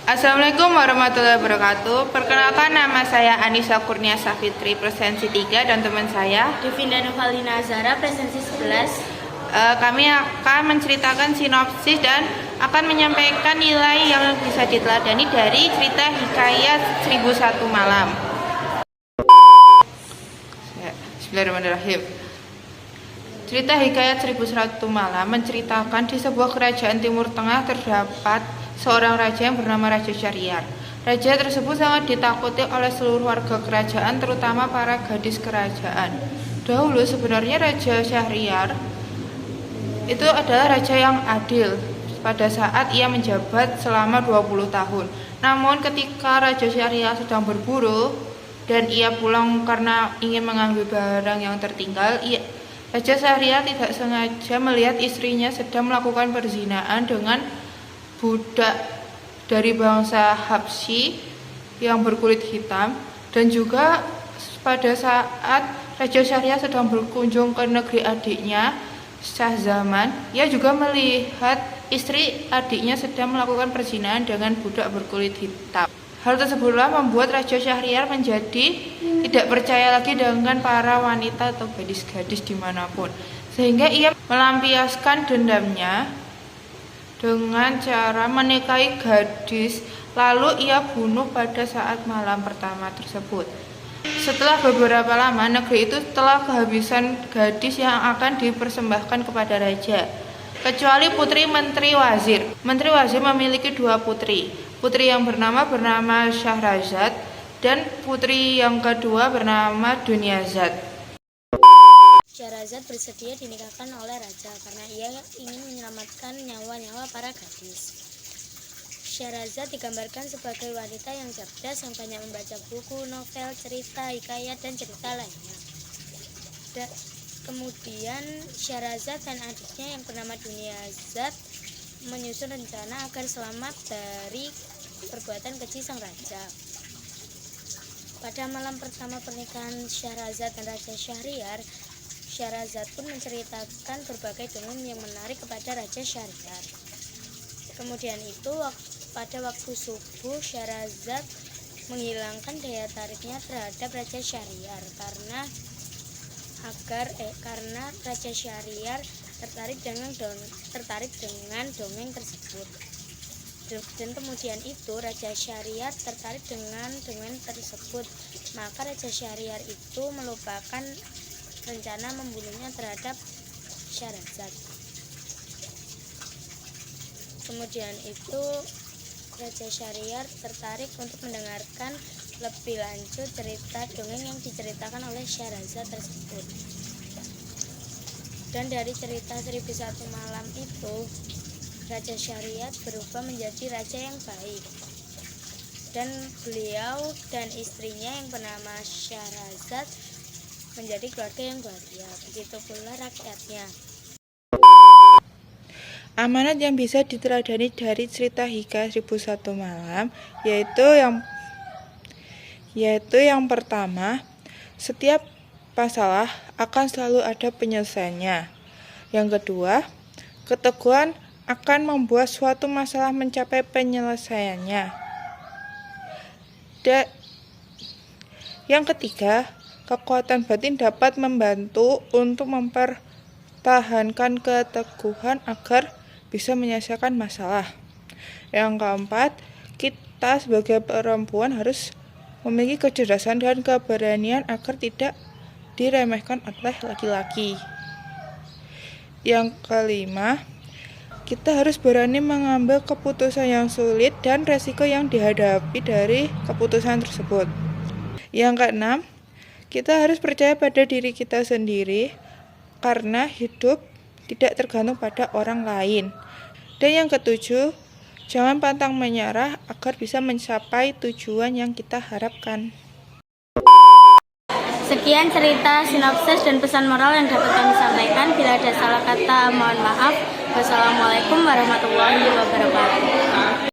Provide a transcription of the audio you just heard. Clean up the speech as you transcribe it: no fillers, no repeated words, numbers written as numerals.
Assalamualaikum warahmatullahi wabarakatuh. Perkenalkan, nama saya Anissa Kurnia Safitri, presensi 3, dan teman saya Devinda Novalina Azara, presensi 11. Kami akan menceritakan sinopsis dan akan menyampaikan nilai yang bisa diteladani dari cerita Hikayat 1001 Malam. Bismillahirrahmanirrahim. Cerita Hikayat 1001 Malam menceritakan di sebuah kerajaan Timur Tengah terdapat seorang raja yang bernama Raja Syahriar. Raja tersebut sangat ditakuti oleh seluruh warga kerajaan, terutama para gadis kerajaan. Dahulu sebenarnya Raja Syahriar itu adalah raja yang adil pada saat ia menjabat selama 20 tahun. Namun ketika Raja Syahriar sedang berburu dan ia pulang karena ingin mengambil barang yang tertinggal, Raja Syahriar tidak sengaja melihat istrinya sedang melakukan perzinaan dengan budak dari bangsa Habsyi yang berkulit hitam. Dan juga pada saat Raja Syahriar sedang berkunjung ke negeri adiknya Syahzaman, ia juga melihat istri adiknya sedang melakukan perzinahan dengan budak berkulit hitam. Hal tersebutlah membuat Raja Syahriar menjadi tidak percaya lagi dengan para wanita atau gadis-gadis dimanapun, sehingga ia melampiaskan dendamnya dengan cara menikahi gadis, lalu ia bunuh pada saat malam pertama tersebut. Setelah beberapa lama, negeri itu telah kehabisan gadis yang akan dipersembahkan kepada raja, kecuali putri Menteri Wazir. Menteri Wazir memiliki 2 putri. Putri yang bernama Syahrazad dan putri yang kedua bernama Dunyazad. Syahrazad bersedia dinikahkan oleh raja karena ia ingin menyelamatkan nyawa-nyawa para gadis. Syahrazad digambarkan sebagai wanita yang cerdas yang banyak membaca buku, novel, cerita, hikayat, dan cerita lainnya. Kemudian Syahrazad dan adiknya yang bernama Dunyazad menyusun rencana agar selamat dari perbuatan keji sang raja. Pada malam pertama pernikahan Syahrazad dan Raja Syahriar, Syahrazad pun menceritakan berbagai dongeng yang menarik kepada Raja Syahriar. Kemudian itu pada waktu subuh, Syahrazad menghilangkan daya tariknya terhadap Raja Syahriar karena Raja Syahriar tertarik dengan dongeng tersebut. Dan kemudian itu Raja Syahriar tertarik dengan dongeng tersebut, maka Raja Syahriar itu melupakan rencana membunuhnya terhadap Syahrazad. Kemudian itu Raja Syahriar tertarik untuk mendengarkan lebih lanjut cerita dongeng yang diceritakan oleh Syahrazad tersebut. Dan dari cerita 1001 Malam itu, Raja Syahriar berubah menjadi raja yang baik, dan beliau dan istrinya yang bernama Syahrazad menjadi keluarga yang bahagia. Begitu pula rakyatnya. Amanat yang bisa diteladani dari cerita Hikayat 1001 Malam yaitu yang pertama, setiap masalah akan selalu ada penyelesaiannya. Yang kedua, keteguhan akan membuat suatu masalah mencapai penyelesaiannya. Yang ketiga, kekuatan batin dapat membantu untuk mempertahankan keteguhan agar bisa menyelesaikan masalah. Yang keempat, kita sebagai perempuan harus memiliki kecerdasan dan keberanian agar tidak diremehkan oleh laki-laki. Yang kelima, kita harus berani mengambil keputusan yang sulit dan resiko yang dihadapi dari keputusan tersebut. Yang keenam, kita harus percaya pada diri kita sendiri karena hidup tidak tergantung pada orang lain. Dan yang ketujuh, jangan pantang menyerah agar bisa mencapai tujuan yang kita harapkan. Sekian cerita, sinopsis, dan pesan moral yang dapat kami sampaikan. Bila ada salah kata, mohon maaf. Wassalamualaikum warahmatullahi wabarakatuh.